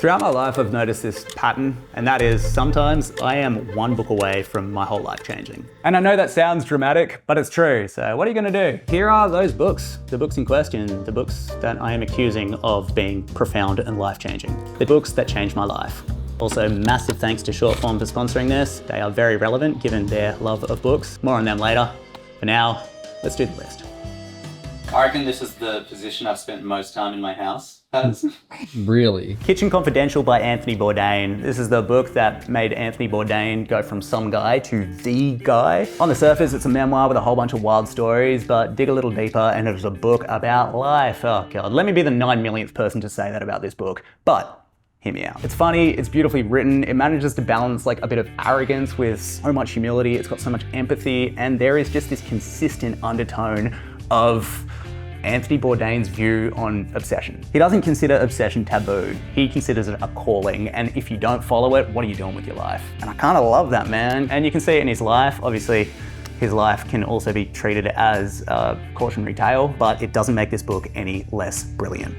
Throughout my life, I've noticed this pattern, and that is sometimes I am one book away from my whole life changing. And I know that sounds dramatic, but it's true. So what are you gonna do? Here are those books, the books in question, the books that I am accusing of being profound and life-changing. The books that changed my life. Also, massive thanks to Shortform for sponsoring this. They are very relevant given their love of books. More on them later. For now, let's do the list. I reckon this is the position I've spent most time in my house. Really? Kitchen Confidential by Anthony Bourdain. This is the book that made Anthony Bourdain go from some guy to the guy. On the surface, it's a memoir with a whole bunch of wild stories, but dig a little deeper and it was a book about life. Oh God, let me be the 9 millionth person to say that about this book, but hear me out. It's funny, it's beautifully written, it manages to balance like a bit of arrogance with so much humility, it's got so much empathy, and there is just this consistent undertone of Anthony Bourdain's view on obsession. He doesn't consider obsession taboo. He considers it a calling, and if you don't follow it, what are you doing with your life? And I kind of love that, man. And you can see it in his life. Obviously, his life can also be treated as a cautionary tale, but it doesn't make this book any less brilliant.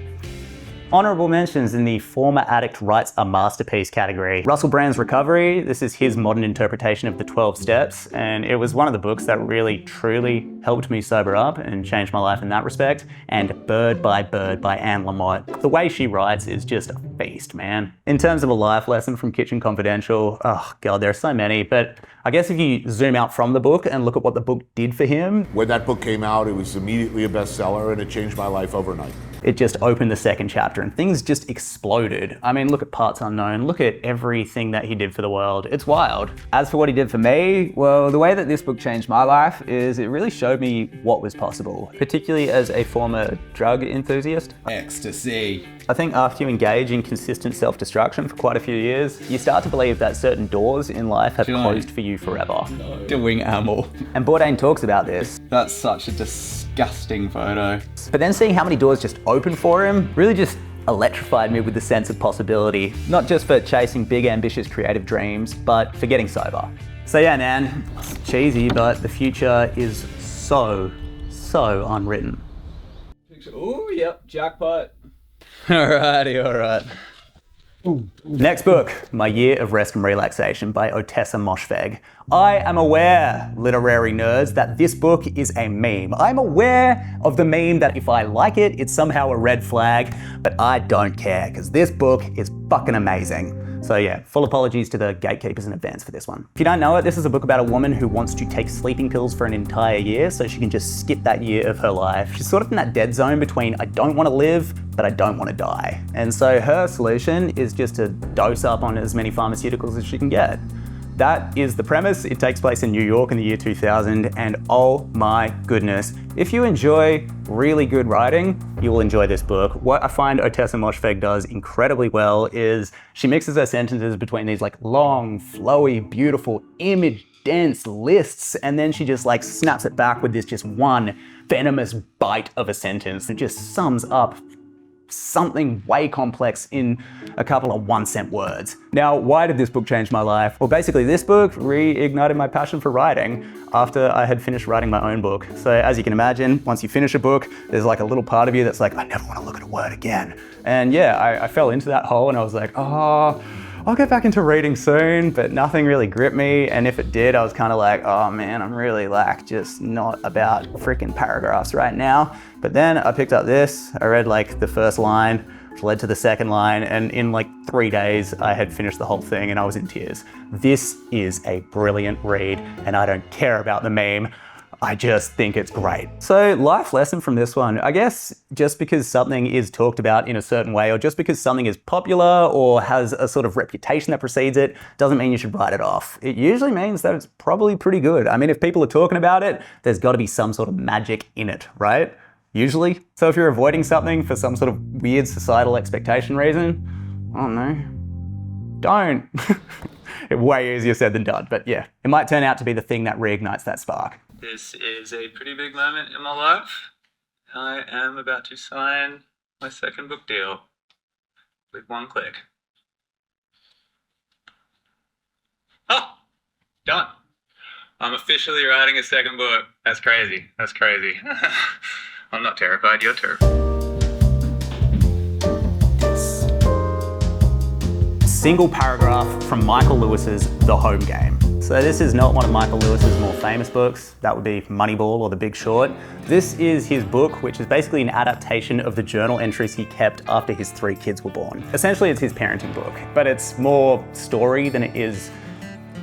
Honourable mentions in the Former Addict Writes a Masterpiece category. Russell Brand's Recovery. This is his modern interpretation of the 12 steps, and it was one of the books that really, truly helped me sober up and change my life in that respect. And Bird by Anne Lamott. The way she writes is just a feast, man. In terms of a life lesson from Kitchen Confidential, oh God, there are so many, but I guess if you zoom out from the book and look at what the book did for him. When that book came out, it was immediately a bestseller and it changed my life overnight. It just opened the second chapter and things just exploded. I mean, look at Parts Unknown, look at everything that he did for the world. It's wild. As for what he did for me, well, the way that this book changed my life is it really showed me what was possible, particularly as a former drug enthusiast. Ecstasy. I think after you engage in consistent self-destruction for quite a few years, you start to believe that certain doors in life have closed for you forever. No. Doing ammo. And Bourdain talks about this. That's such a disgusting photo. But then seeing how many doors just opened for him really just electrified me with the sense of possibility, not just for chasing big, ambitious, creative dreams, but for getting sober. So yeah, man, it's cheesy, but the future is so unwritten. Oh, yep, jackpot. Alrighty, all right. Next book, My Year of Rest and Relaxation by Ottessa Moshfegh. I am aware, literary nerds, that this book is a meme. I'm aware of the meme that if I like it, it's somehow a red flag, but I don't care, because this book is fucking amazing. So yeah, full apologies to the gatekeepers in advance for this one. If you don't know it, this is a book about a woman who wants to take sleeping pills for an entire year so she can just skip that year of her life. She's sort of in that dead zone between I don't want to live, but I don't want to die. And so her solution is just to dose up on as many pharmaceuticals as she can get. That is the premise. It takes place in New York in the year 2000, and oh my goodness, if you enjoy really good writing, you will enjoy this book. What I find Ottessa Moshfegh does incredibly well is she mixes her sentences between these like long, flowy, beautiful, image-dense lists, and then she just like snaps it back with this just one venomous bite of a sentence that just sums up something way complex in a couple of 1-cent words. Now, why did this book change my life? Well, basically this book reignited my passion for writing after I had finished writing my own book. So as you can imagine, once you finish a book, there's like a little part of you that's like, I never want to look at a word again. And yeah, I fell into that hole and I was like, oh, I'll get back into reading soon, but nothing really gripped me. And if it did, I was kind of like, oh man, I'm really like just not about freaking paragraphs right now. But then I picked up this, I read like the first line, which led to the second line, and in like 3 days, I had finished the whole thing and I was in tears. This is a brilliant read, and I don't care about the meme. I just think it's great. So life lesson from this one, I guess just because something is talked about in a certain way, or just because something is popular or has a sort of reputation that precedes it, doesn't mean you should write it off. It usually means that it's probably pretty good. I mean, if people are talking about it, there's gotta be some sort of magic in it, right? Usually. So if you're avoiding something for some sort of weird societal expectation reason, I don't know, don't. Way easier said than done, but yeah, it might turn out to be the thing that reignites that spark. This is a pretty big moment in my life. I am about to sign my second book deal with one click. Oh, done. I'm officially writing a second book. That's crazy. That's crazy. I'm not terrified. You're terrified. single paragraph from Michael Lewis's The Home Game. So this is not one of Michael Lewis's more famous books. That would be Moneyball or The Big Short. This is his book, which is basically an adaptation of the journal entries he kept after his 3 kids were born. Essentially, it's his parenting book, but it's more story than it is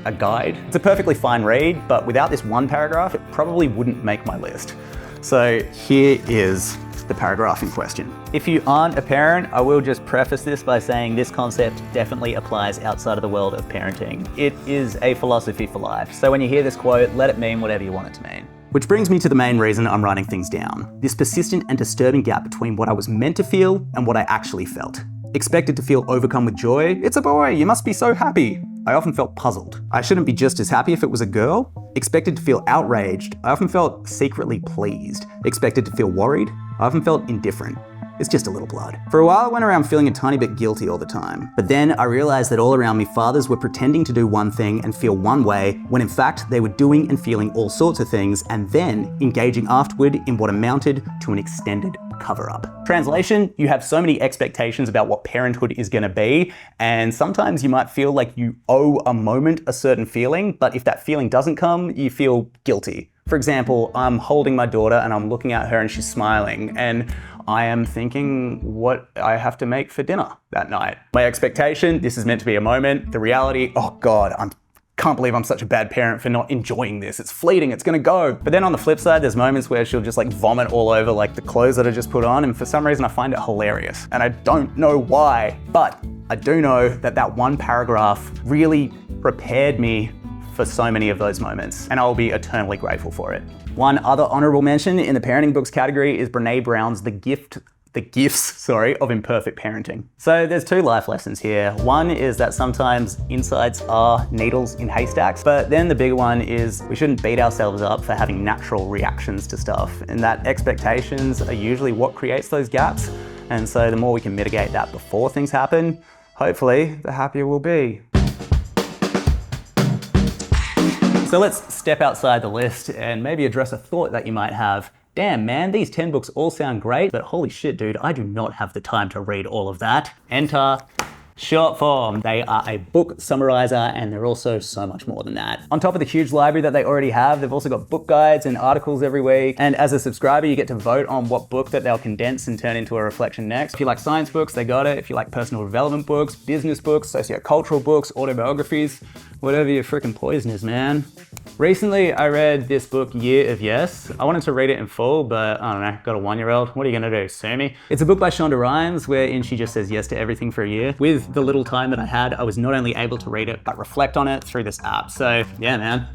a guide. It's a perfectly fine read, but without this one paragraph, it probably wouldn't make my list. So here is the paragraph in question. If you aren't a parent, I will just preface this by saying this concept definitely applies outside of the world of parenting. It is a philosophy for life. So when you hear this quote, let it mean whatever you want it to mean. Which brings me to the main reason I'm writing things down. This persistent and disturbing gap between what I was meant to feel and what I actually felt. Expected to feel overcome with joy. It's a boy, you must be so happy. I often felt puzzled. I shouldn't be just as happy if it was a girl. Expected to feel outraged. I often felt secretly pleased. Expected to feel worried. I often felt indifferent. It's just a little blood. For a while, I went around feeling a tiny bit guilty all the time. But then I realized that all around me, fathers were pretending to do one thing and feel one way, when in fact, they were doing and feeling all sorts of things, and then engaging afterward in what amounted to an extended cover-up. Translation, you have so many expectations about what parenthood is gonna be, and sometimes you might feel like you owe a moment a certain feeling, but if that feeling doesn't come, you feel guilty. For example, I'm holding my daughter and I'm looking at her and she's smiling, and I am thinking what I have to make for dinner that night. My expectation, this is meant to be a moment. The reality, oh God, can't believe I'm such a bad parent for not enjoying this. It's fleeting, it's gonna go. But then on the flip side, there's moments where she'll just like vomit all over like the clothes that I just put on, and for some reason I find it hilarious. And I don't know why, but I do know that that one paragraph really prepared me for so many of those moments, and I'll be eternally grateful for it. One other honorable mention in the parenting books category is Brene Brown's The Gifts of Imperfect Parenting. So there's 2 life lessons here. One is that sometimes insights are needles in haystacks, but then the bigger one is we shouldn't beat ourselves up for having natural reactions to stuff, and that expectations are usually what creates those gaps. And so the more we can mitigate that before things happen, hopefully the happier we'll be. So let's step outside the list and maybe address a thought that you might have. Damn man, these 10 books all sound great, but holy shit dude, I do not have the time to read all of that. Enter Shortform. They are a book summarizer, and they're also so much more than that. On top of the huge library that they already have, they've also got book guides and articles every week. And as a subscriber, you get to vote on what book that they'll condense and turn into a reflection next. If you like science books, they got it. If you like personal development books, business books, sociocultural books, autobiographies, whatever your freaking poison is, man. Recently, I read this book, Year of Yes. I wanted to read it in full, but I don't know, got a 1-year-old. What are you gonna do, sue me? It's a book by Shonda Rhimes, wherein she just says yes to everything for a year. With the little time that I had, I was not only able to read it, but reflect on it through this app. So yeah, man.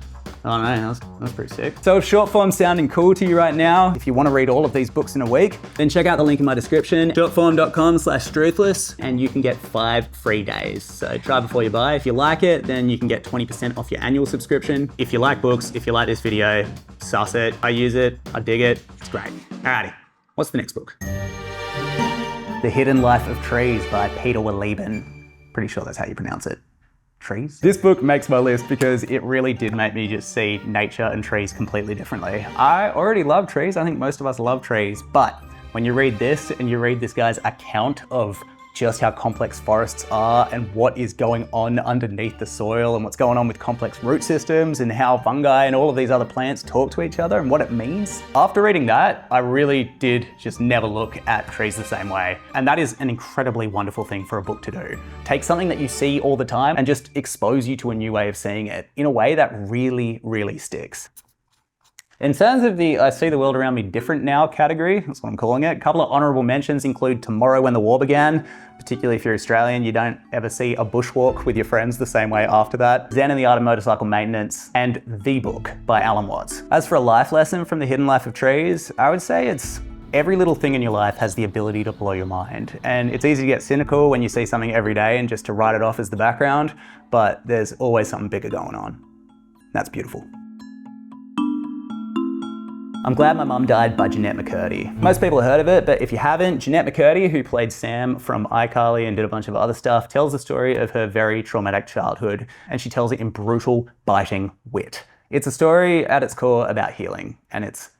I don't know, that's pretty sick. So if Shortform's sounding cool to you right now, if you want to read all of these books in a week, then check out the link in my description, shortform.com/struthless, and you can get 5 free days. So try before you buy. If you like it, then you can get 20% off your annual subscription. If you like books, if you like this video, suss it. I use it, I dig it, it's great. Alrighty, what's the next book? The Hidden Life of Trees by Peter Wohlleben. Pretty sure that's how you pronounce it. Trees? This book makes my list because it really did make me just see nature and trees completely differently. I already love trees. I think most of us love trees, but when you read this and you read this guy's account of just how complex forests are and what is going on underneath the soil and what's going on with complex root systems and how fungi and all of these other plants talk to each other and what it means. After reading that, I really did just never look at trees the same way. And that is an incredibly wonderful thing for a book to do. Take something that you see all the time and just expose you to a new way of seeing it in a way that really, really sticks. In terms of the I see the world around me different now category, that's what I'm calling it, a couple of honourable mentions include Tomorrow When the War Began, particularly if you're Australian, you don't ever see a bushwalk with your friends the same way after that, Zen and the Art of Motorcycle Maintenance, and The Book by Alan Watts. As for a life lesson from The Hidden Life of Trees, I would say it's every little thing in your life has the ability to blow your mind. And it's easy to get cynical when you see something every day and just to write it off as the background, but there's always something bigger going on. That's beautiful. I'm Glad My Mum Died by Jennette McCurdy. Most people have heard of it, but if you haven't, Jennette McCurdy, who played Sam from iCarly and did a bunch of other stuff, tells the story of her very traumatic childhood, and she tells it in brutal, biting wit. It's a story at its core about healing, and it's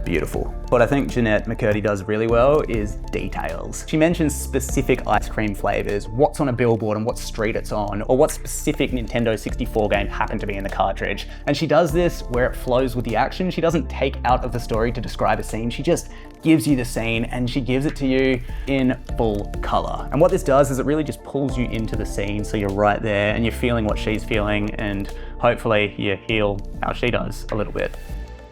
beautiful. What I think Jennette McCurdy does really well is details. She mentions specific ice cream flavors, what's on a billboard and what street it's on, or what specific Nintendo 64 game happened to be in the cartridge. And she does this where it flows with the action. She doesn't take out of the story to describe a scene. She just gives you the scene and she gives it to you in full color. And what this does is it really just pulls you into the scene so you're right there and you're feeling what she's feeling, and hopefully you feel how she does a little bit,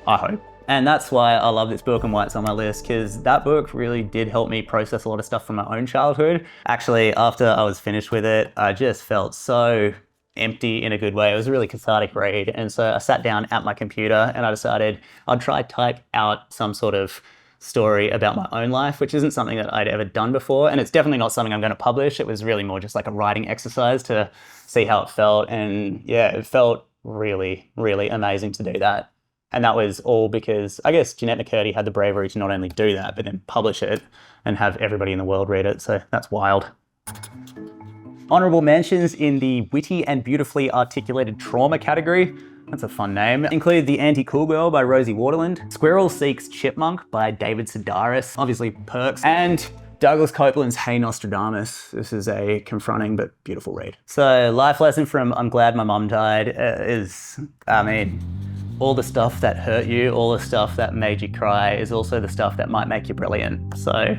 I hope. And that's why I love this book and why it's on my list, because that book really did help me process a lot of stuff from my own childhood. Actually, after I was finished with it, I just felt so empty in a good way. It was a really cathartic read. And so I sat down at my computer and I decided I'd try type out some sort of story about my own life, which isn't something that I'd ever done before. And it's definitely not something I'm going to publish. It was really more just like a writing exercise to see how it felt. And yeah, it felt really, really amazing to do that. And that was all because I guess Jennette McCurdy had the bravery to not only do that, but then publish it and have everybody in the world read it. So that's wild. Honorable mentions in the witty and beautifully articulated trauma category. That's a fun name. Include The Anti-Cool Girl by Rosie Waterland, Squirrel Seeks Chipmunk by David Sedaris, obviously Perks, and Douglas Copeland's Hey Nostradamus. This is a confronting but beautiful read. So life lesson from I'm Glad My Mum Died is, all the stuff that hurt you, all the stuff that made you cry is also the stuff that might make you brilliant. So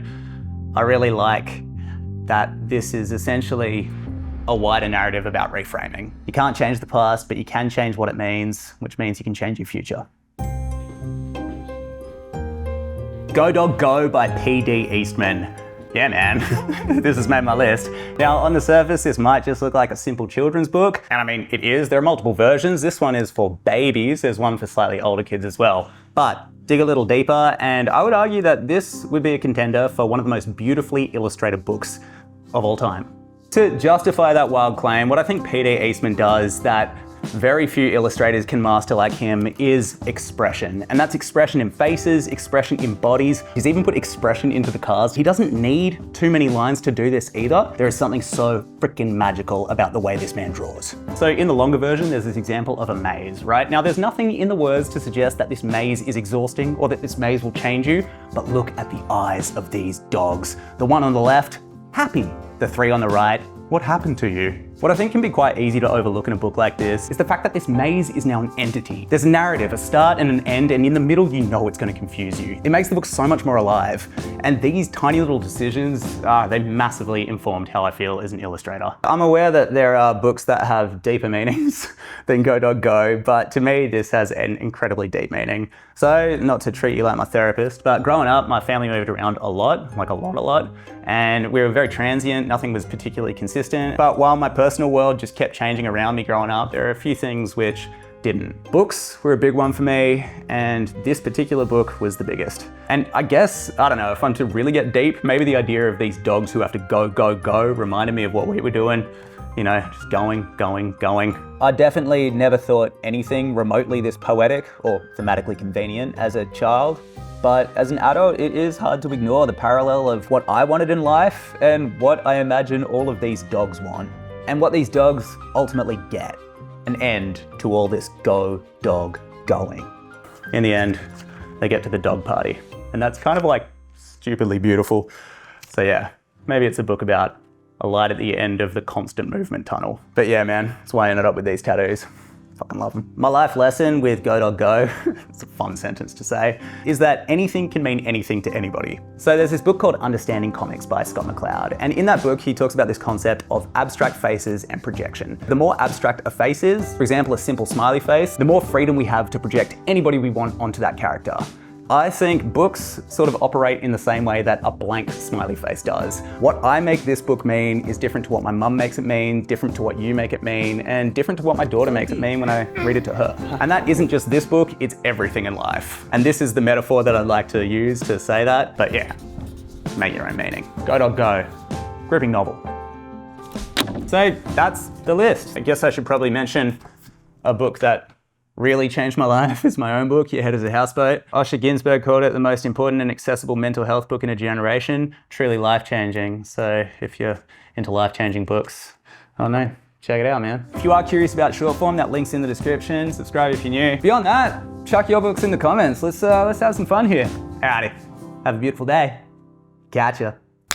I really like that this is essentially a wider narrative about reframing. You can't change the past, but you can change what it means, which means you can change your future. Go Dog Go by P.D. Eastman. Yeah, man, this has made my list. Now, on the surface, this might just look like a simple children's book. And I mean, it is. There are multiple versions. This one is for babies. There's one for slightly older kids as well. But dig a little deeper, and I would argue that this would be a contender for one of the most beautifully illustrated books of all time. To justify that wild claim, what I think P.D. Eastman does that very few illustrators can master like him is expression. And that's expression in faces, expression in bodies. He's even put expression into the cars. He doesn't need too many lines to do this either. There is something so freaking magical about the way this man draws. So in the longer version, there's this example of a maze, right? Now there's nothing in the words to suggest that this maze is exhausting or that this maze will change you, but look at the eyes of these dogs. The one on the left, happy. The three on the right, what happened to you? What I think can be quite easy to overlook in a book like this is the fact that this maze is now an entity. There's a narrative, a start and an end, and in the middle you know it's going to confuse you. It makes the book so much more alive. And these tiny little decisions, they massively informed how I feel as an illustrator. I'm aware that there are books that have deeper meanings than Go Dog Go, but to me this has an incredibly deep meaning. So, not to treat you like my therapist, but growing up my family moved around a lot, like a lot, and we were very transient, nothing was particularly consistent. But while my personal world just kept changing around me growing up, there are a few things which didn't. Books were a big one for me, and this particular book was the biggest. And I guess, I don't know, if I'm to really get deep, maybe the idea of these dogs who have to go reminded me of what we were doing. You know, just going. I definitely never thought anything remotely this poetic or thematically convenient as a child. But as an adult, it is hard to ignore the parallel of what I wanted in life and what I imagine all of these dogs want. And what these dogs ultimately get. An end to all this go, dog, going. In the end, they get to the dog party. And that's kind of like stupidly beautiful. So yeah, maybe it's a book about a light at the end of the constant movement tunnel. But yeah, man, that's why I ended up with these tattoos. Fucking love them. My life lesson with Go Dog Go, it's a fun sentence to say, is that anything can mean anything to anybody. So there's this book called Understanding Comics by Scott McCloud. And in that book, he talks about this concept of abstract faces and projection. The more abstract a face is, for example, a simple smiley face, the more freedom we have to project anybody we want onto that character. I think books sort of operate in the same way that a blank smiley face does. What I make this book mean is different to what my mum makes it mean, different to what you make it mean, and different to what my daughter makes it mean when I read it to her. And that isn't just this book, it's everything in life. And this is the metaphor that I'd like to use to say that, but yeah, make your own meaning. Go Dog Go, gripping novel. So that's the list. I guess I should probably mention a book that really changed my life is my own book, Your Head is a Houseboat. Osher Günsberg called it the most important and accessible mental health book in a generation. Truly life-changing. So if you're into life-changing books, I don't know, check it out, man. If you are curious about Shortform, that link's in the description. Subscribe if you're new. Beyond that, chuck your books in the comments. Let's have some fun here. Alrighty, have a beautiful day. Catch ya.